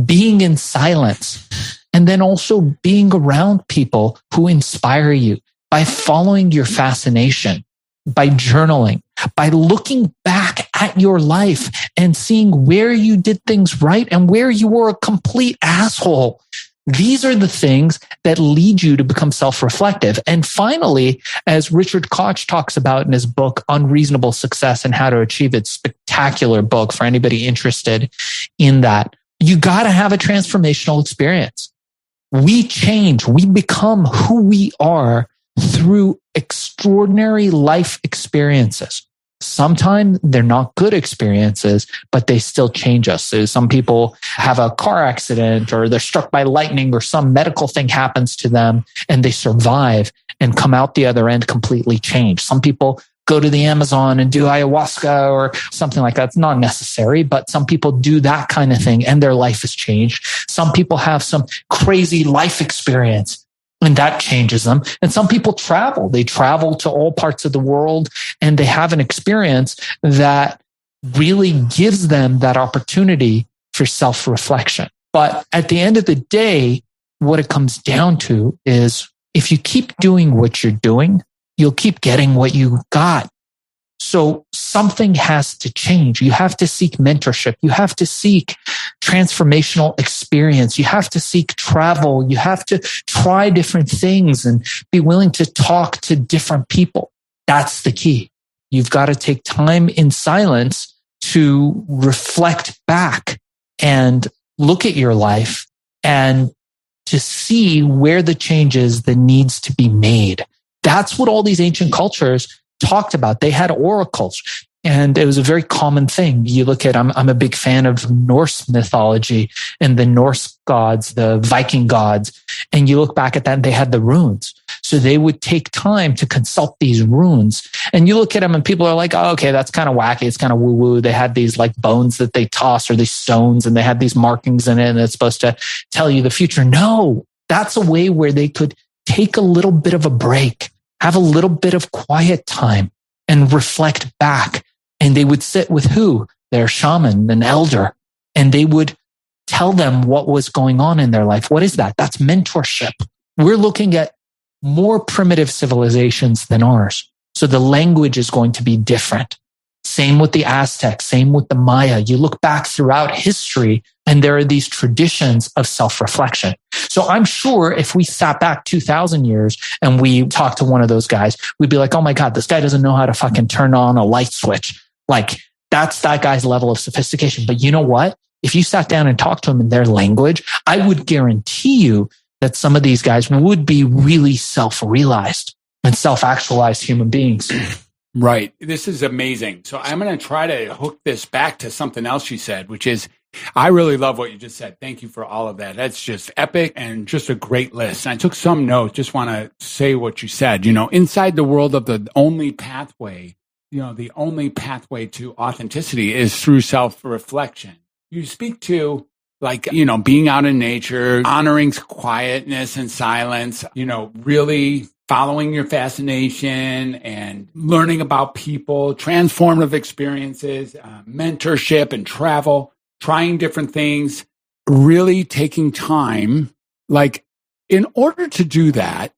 being in silence, and then also being around people who inspire you. By following your fascination, by journaling, by looking back at your life and seeing where you did things right and where you were a complete asshole. These are the things that lead you to become self-reflective. And finally, as Richard Koch talks about in his book, Unreasonable Success and How to Achieve It, spectacular book for anybody interested in that, you got to have a transformational experience. We change, we become who we are through extraordinary life experiences. Sometimes they're not good experiences, but they still change us. So some people have a car accident or they're struck by lightning or some medical thing happens to them and they survive and come out the other end completely changed. Some people go to the Amazon and do ayahuasca or something like that. It's not necessary, but some people do that kind of thing and their life has changed. Some people have some crazy life experience and that changes them. And some people travel. They travel to all parts of the world and they have an experience that really gives them that opportunity for self-reflection. But at the end of the day, what it comes down to is if you keep doing what you're doing, you'll keep getting what you got. So something has to change. You have to seek mentorship. You have to seek transformational experience. You have to seek travel. You have to try different things and be willing to talk to different people. That's the key. You've got to take time in silence to reflect back and look at your life and to see where the change is that needs to be made. That's what all these ancient cultures talked about. They had oracles, and it was a very common thing. You look at, I'm a big fan of Norse mythology and the Norse gods, the Viking gods, and you look back at that and they had the runes. So they would take time to consult these runes. And you look at them and people are like, oh, okay, that's kind of wacky. It's kind of woo-woo. They had these like bones that they toss or these stones and they had these markings in it and it's supposed to tell you the future. No, that's a way where they could take a little bit of a break, have a little bit of quiet time and reflect back. And they would sit with who? Their shaman, an elder, and they would tell them what was going on in their life. What is that? That's mentorship. We're looking at more primitive civilizations than ours. So the language is going to be different. Same with the Aztecs, same with the Maya. You look back throughout history and there are these traditions of self-reflection. So I'm sure if we sat back 2,000 years and we talked to one of those guys, we'd be like, oh my God, this guy doesn't know how to fucking turn on a light switch. Like that's that guy's level of sophistication. But you know what? If you sat down and talked to them in their language, I would guarantee you that some of these guys would be really self-realized and self-actualized human beings. Right. This is amazing. So I'm going to try to hook this back to something else you said, which is, I really love what you just said. Thank you for all of that. That's just epic and just a great list. And I took some notes, just want to say what you said. You know, inside the world of the only pathway, the only pathway to authenticity is through self-reflection. You speak to like, being out in nature, honoring quietness and silence, really following your fascination and learning about people, transformative experiences, mentorship and travel, trying different things, really taking time. Like, in order to do that,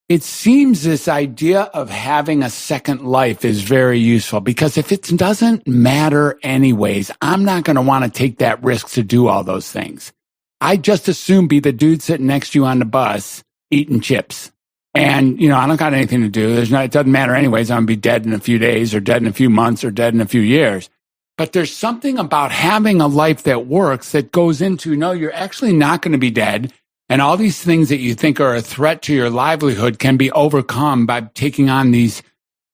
it seems this idea of having a second life is very useful, because if it doesn't matter anyways, I'm not going to want to take that risk to do all those things. I just assume be the dude sitting next to you on the bus eating chips. And, I don't got anything to do. It doesn't matter anyways. I'm going to be dead in a few days or dead in a few months or dead in a few years. But there's something about having a life that works that goes into, no, you're actually not going to be dead. And all these things that you think are a threat to your livelihood can be overcome by taking on these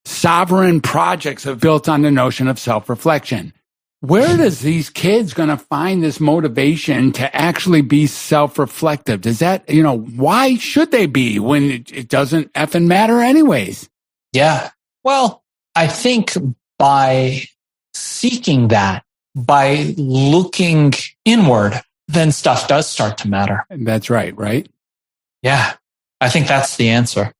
sovereign projects that are built on the notion of self-reflection. Where does these kids going to find this motivation to actually be self-reflective? Does that, why should they be when it doesn't effing matter anyways? Yeah. Well, I think by seeking that, by looking inward, then stuff does start to matter. That's right? Yeah. I think that's the answer.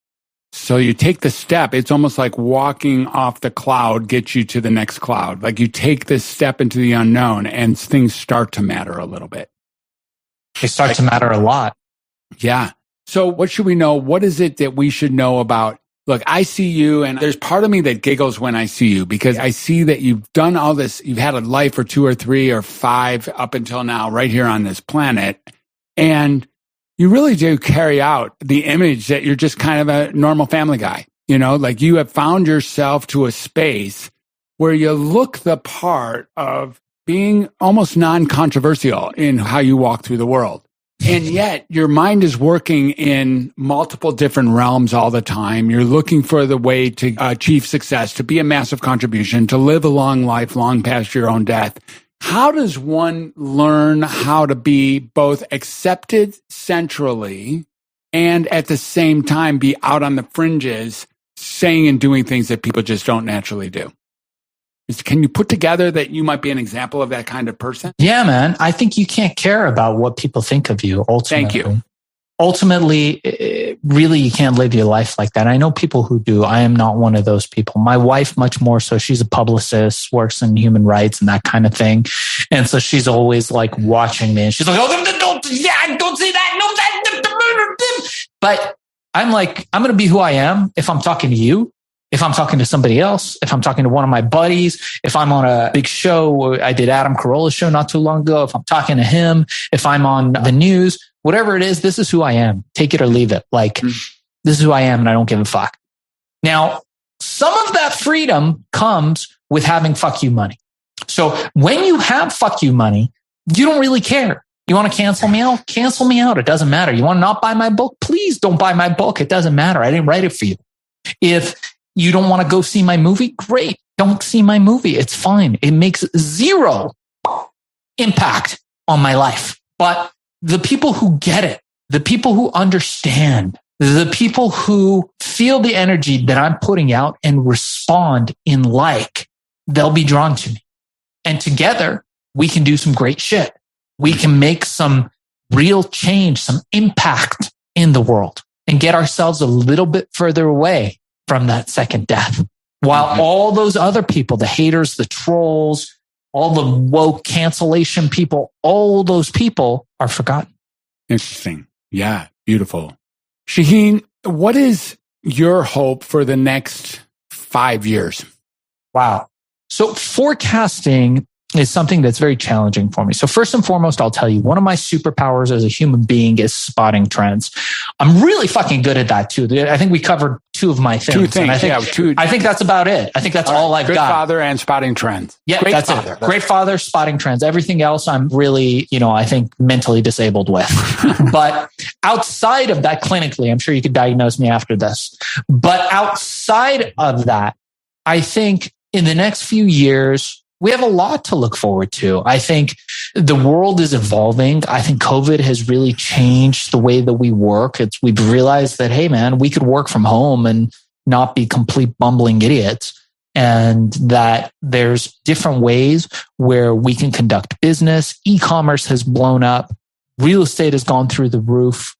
So you take the step. It's almost like walking off the cloud gets you to the next cloud. Like you take this step into the unknown and things start to matter a little bit. They start to matter a lot. Yeah. So what should we know? What is it that we should know about? Look, I see you, and there's part of me that giggles when I see you, because I see that you've done all this. You've had a life or 2 or 3 or 5 up until now right here on this planet. And you really do carry out the image that you're just kind of a normal family guy. Like you have found yourself to a space where you look the part of being almost non-controversial in how you walk through the world. And yet your mind is working in multiple different realms all the time. You're looking for the way to achieve success, to be a massive contribution, to live a long life, long past your own death. How does one learn how to be both accepted centrally and at the same time be out on the fringes, saying and doing things that people just don't naturally do? Can you put together that you might be an example of that kind of person? Yeah, man. I think you can't care about what people think of you, ultimately. Thank you. Ultimately, really, you can't live your life like that. I know people who do. I am not one of those people. My wife, much more so. She's a publicist, works in human rights and that kind of thing. And so she's always like watching me and she's like, oh, don't say that. No, but I'm like, I'm going to be who I am if I'm talking to you. If I'm talking to somebody else, if I'm talking to one of my buddies, if I'm on a big show, I did Adam Carolla's show not too long ago, if I'm talking to him, if I'm on the news, whatever it is, this is who I am. Take it or leave it. Like, this is who I am and I don't give a fuck. Now, some of that freedom comes with having fuck you money. So when you have fuck you money, you don't really care. You want to cancel me out? Cancel me out. It doesn't matter. You want to not buy my book? Please don't buy my book. It doesn't matter. I didn't write it for you. If you don't want to go see my movie? Great. Don't see my movie. It's fine. It makes zero impact on my life. But the people who get it, the people who understand, the people who feel the energy that I'm putting out and respond in like, they'll be drawn to me. And together we can do some great shit. We can make some real change, some impact in the world and get ourselves a little bit further away from that second death. While all those other people, the haters, the trolls, all the woke cancellation people, all those people are forgotten. Interesting. Yeah. Beautiful. Shaahin, what is your hope for the next 5 years? Wow. So forecasting is something that's very challenging for me. So first and foremost, I'll tell you, one of my superpowers as a human being is spotting trends. I'm really fucking good at that too. I think we covered 2 of my things. 2 things. I think that's about it. I think that's all I've got. Good father and spotting trends. Yeah, that's it. Great father, spotting trends. Everything else I'm really, I think mentally disabled with. But outside of that, clinically, I'm sure you could diagnose me after this. But outside of that, I think in the next few years, we have a lot to look forward to. I think the world is evolving. I think COVID has really changed the way that we work. We've realized that, hey, man, we could work from home and not be complete bumbling idiots. and that there's different ways where we can conduct business. E-commerce has blown up. Real estate has gone through the roof.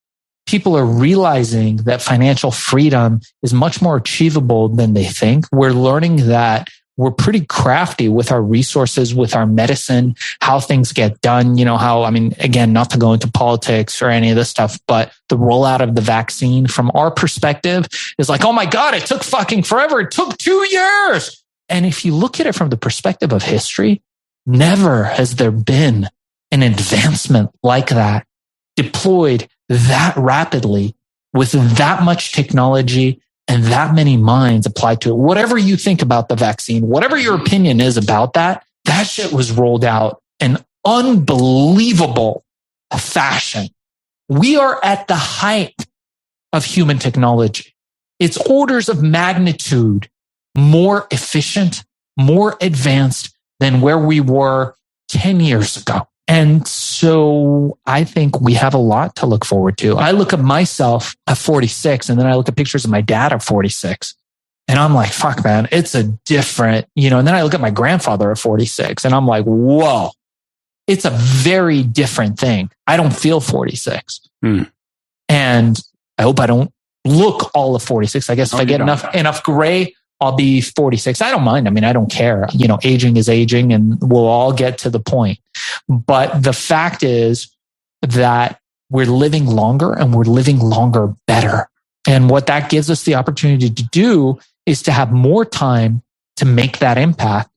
People are realizing that financial freedom is much more achievable than they think. We're learning that we're pretty crafty with our resources, with our medicine, how things get done. Again, not to go into politics or any of this stuff, but the rollout of the vaccine from our perspective is like, oh my God, it took fucking forever. It took 2 years. And if you look at it from the perspective of history, never has there been an advancement like that deployed that rapidly with that much technology and that many minds applied to it. Whatever you think about the vaccine, whatever your opinion is about that shit was rolled out in unbelievable fashion. We are at the height of human technology. It's orders of magnitude more efficient, more advanced than where we were 10 years ago. And so I think we have a lot to look forward to. I look at myself at 46, and then I look at pictures of my dad at 46. And I'm like, fuck, man, it's a different, and then I look at my grandfather at 46 and I'm like, whoa, it's a very different thing. I don't feel 46. And I hope I don't look all of 46. I guess if I get enough gray, I'll be 46. I don't mind. I don't care. Aging is aging and we'll all get to the point. But the fact is that we're living longer and we're living longer better. And what that gives us the opportunity to do is to have more time to make that impact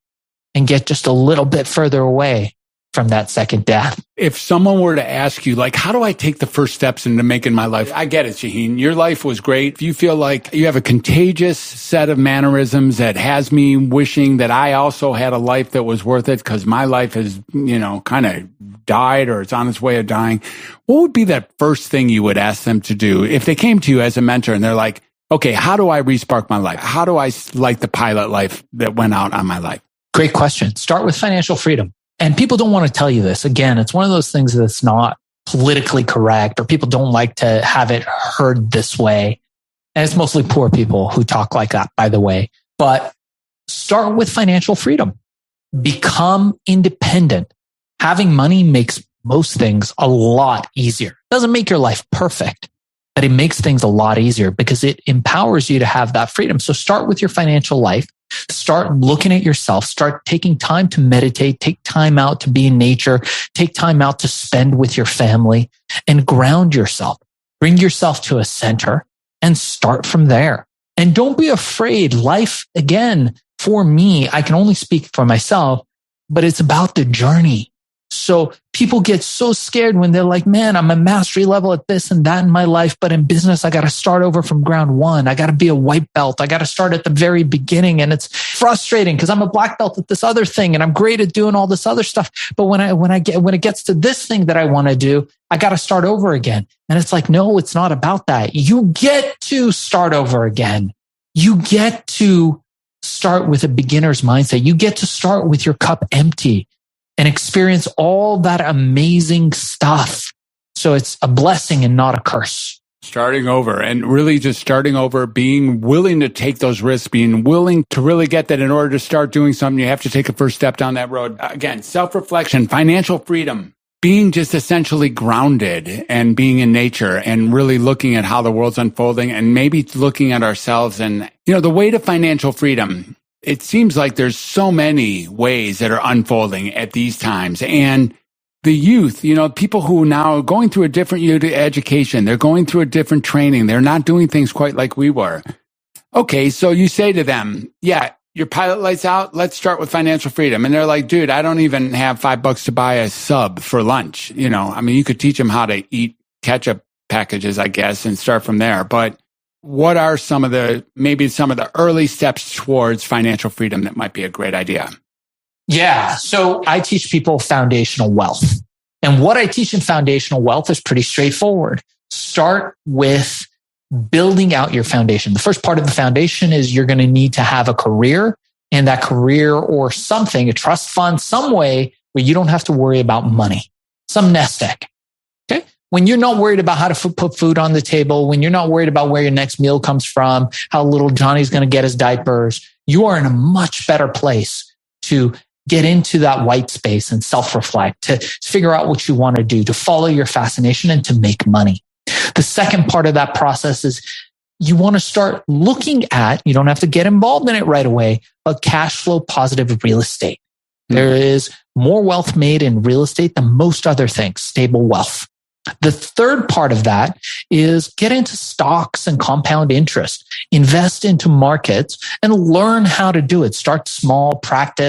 and get just a little bit further away from that second death. If someone were to ask you, like, how do I take the first steps into making my life? I get it, Shaahin. Your life was great. If you feel like you have a contagious set of mannerisms that has me wishing that I also had a life that was worth it because my life has, kind of died or it's on its way of dying, what would be that first thing you would ask them to do if they came to you as a mentor and they're like, okay, how do I respark my life? How do I light the pilot life that went out on my life? Great question. Start with financial freedom. And people don't want to tell you this. Again, it's one of those things that's not politically correct, or people don't like to have it heard this way. And it's mostly poor people who talk like that, by the way. But start with financial freedom. Become independent. Having money makes most things a lot easier. It doesn't make your life perfect, but it makes things a lot easier because it empowers you to have that freedom. So start with your financial life. Start looking at yourself, start taking time to meditate, take time out to be in nature, take time out to spend with your family and ground yourself. Bring yourself to a center and start from there. And don't be afraid. Life, again, for me, I can only speak for myself, but it's about the journey. So people get so scared when they're like, man, I'm a mastery level at this and that in my life, but in business, I got to start over from ground one. I got to be a white belt. I got to start at the very beginning. And it's frustrating because I'm a black belt at this other thing and I'm great at doing all this other stuff. But when it gets to this thing that I want to do, I got to start over again. And it's like, no, it's not about that. You get to start over again. You get to start with a beginner's mindset. You get to start with your cup empty and experience all that amazing stuff. So it's a blessing and not a curse. Starting over and really just starting over, being willing to take those risks, being willing to really get that in order to start doing something, you have to take a first step down that road. Again, self-reflection, financial freedom, being just essentially grounded and being in nature and really looking at how the world's unfolding and maybe looking at ourselves. And, the way to financial freedom, it seems like there's so many ways that are unfolding at these times. And the youth, people who now are going through a different education, they're going through a different training. They're not doing things quite like we were. Okay, so you say to them, yeah, your pilot light's out. Let's start with financial freedom. And they're like, dude, I don't even have $5 to buy a sub for lunch. You could teach them how to eat ketchup packages, I guess, and start from there. But what are some of the early steps towards financial freedom that might be a great idea? Yeah. So I teach people foundational wealth. And what I teach in foundational wealth is pretty straightforward. Start with building out your foundation. The first part of the foundation is you're going to need to have a career, and that career or something, a trust fund, some way where you don't have to worry about money, some nest egg. Okay. When you're not worried about how to put food on the table, when you're not worried about where your next meal comes from, how little Johnny's going to get his diapers, you are in a much better place to get into that white space and self-reflect, to figure out what you want to do, to follow your fascination, and to make money. The second part of that process is you want to start looking at, you don't have to get involved in it right away, but cash flow positive real estate. There is more wealth made in real estate than most other things, stable wealth. The third part of that is get into stocks and compound interest, invest into markets and learn how to do it. Start small,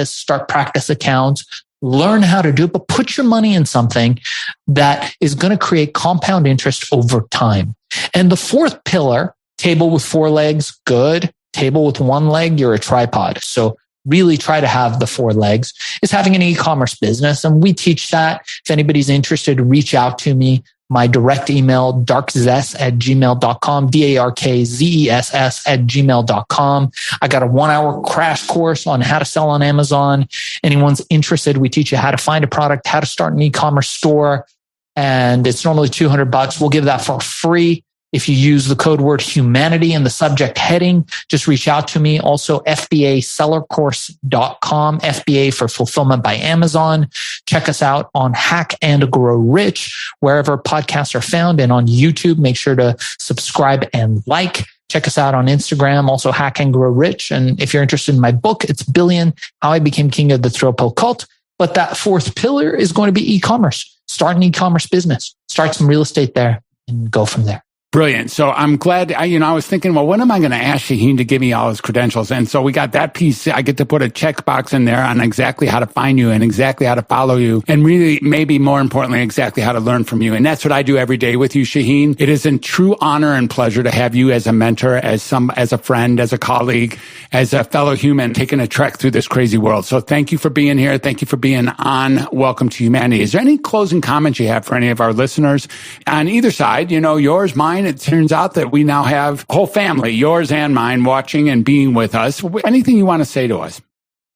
start practice accounts, learn how to do it, but put your money in something that is going to create compound interest over time. And the fourth pillar, table with 4 legs, good. Table with 1 leg, you're a tripod. So really try to have the 4 legs, is having an e-commerce business. And we teach that. If anybody's interested, reach out to me. My direct email, darkzess@gmail.com, darkzess@gmail.com. I got a 1-hour crash course on how to sell on Amazon. Anyone's interested, we teach you how to find a product, how to start an e-commerce store. And it's normally $200. We'll give that for free. If you use the code word humanity in the subject heading, just reach out to me. Also, FBAsellercourse.com, FBA for Fulfillment by Amazon. Check us out on Hack and Grow Rich, wherever podcasts are found, and on YouTube. Make sure to subscribe and like. Check us out on Instagram, also Hack and Grow Rich. And if you're interested in my book, it's Billion, How I Became King of the Thrill Pill Cult. But that fourth pillar is going to be e-commerce. Start an e-commerce business. Start some real estate there and go from there. Brilliant. So I'm glad, I was thinking, well, when am I going to ask Shaahin to give me all his credentials? And so we got that piece. I get to put a checkbox in there on exactly how to find you and exactly how to follow you. And really, maybe more importantly, exactly how to learn from you. And that's what I do every day with you, Shaahin. It is a true honor and pleasure to have you as a mentor, as a friend, as a colleague, as a fellow human taking a trek through this crazy world. So thank you for being here. Thank you for being on Welcome to Humanity. Is there any closing comments you have for any of our listeners on either side? Yours, mine. It turns out that we now have a whole family, yours and mine, watching and being with us. Anything you want to say to us?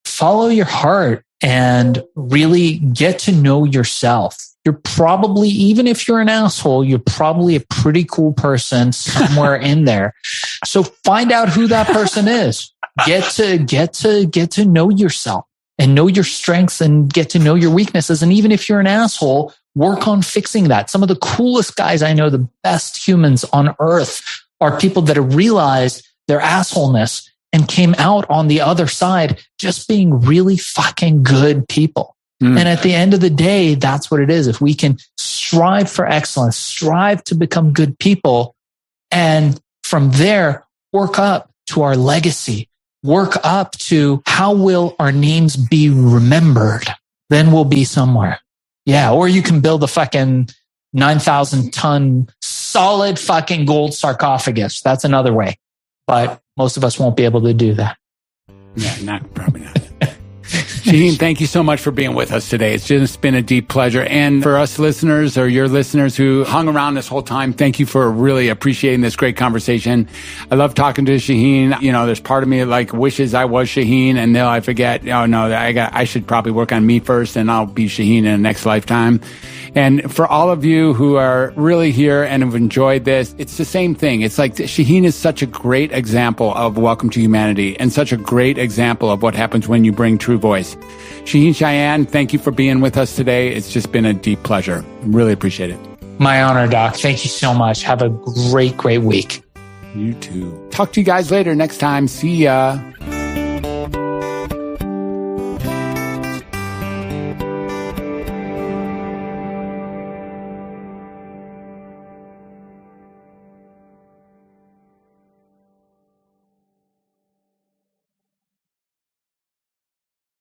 Follow your heart and really get to know yourself. You're probably, even if you're an asshole, you're probably a pretty cool person somewhere in there. So find out who that person is. Get to know yourself and know your strengths and get to know your weaknesses. And even if you're an asshole, work on fixing that. Some of the coolest guys I know, the best humans on earth, are people that have realized their assholeness and came out on the other side just being really fucking good people. And at the end of the day, that's what it is. If we can strive for excellence, strive to become good people, and from there, work up to our legacy, work up to how will our names be remembered, then we'll be somewhere. Yeah, or you can build a fucking 9,000-ton solid fucking gold sarcophagus. That's another way. But most of us won't be able to do that. Yeah, probably not. Shaahin, thank you so much for being with us today. It's just been a deep pleasure. And for us listeners or your listeners who hung around this whole time, thank you for really appreciating this great conversation. I love talking to Shaahin. There's part of me that wishes I was Shaahin, and now I forget, I should probably work on me first and I'll be Shaahin in the next lifetime. And for all of you who are really here and have enjoyed this, it's the same thing. It's like Shaahin is such a great example of Welcome to Humanity and such a great example of what happens when you bring true voice. Shaahin Cheyenne, thank you for being with us today. It's just been a deep pleasure. Really appreciate it. My honor, Doc. Thank you so much. Have a great, great week. You too. Talk to you guys later next time. See ya.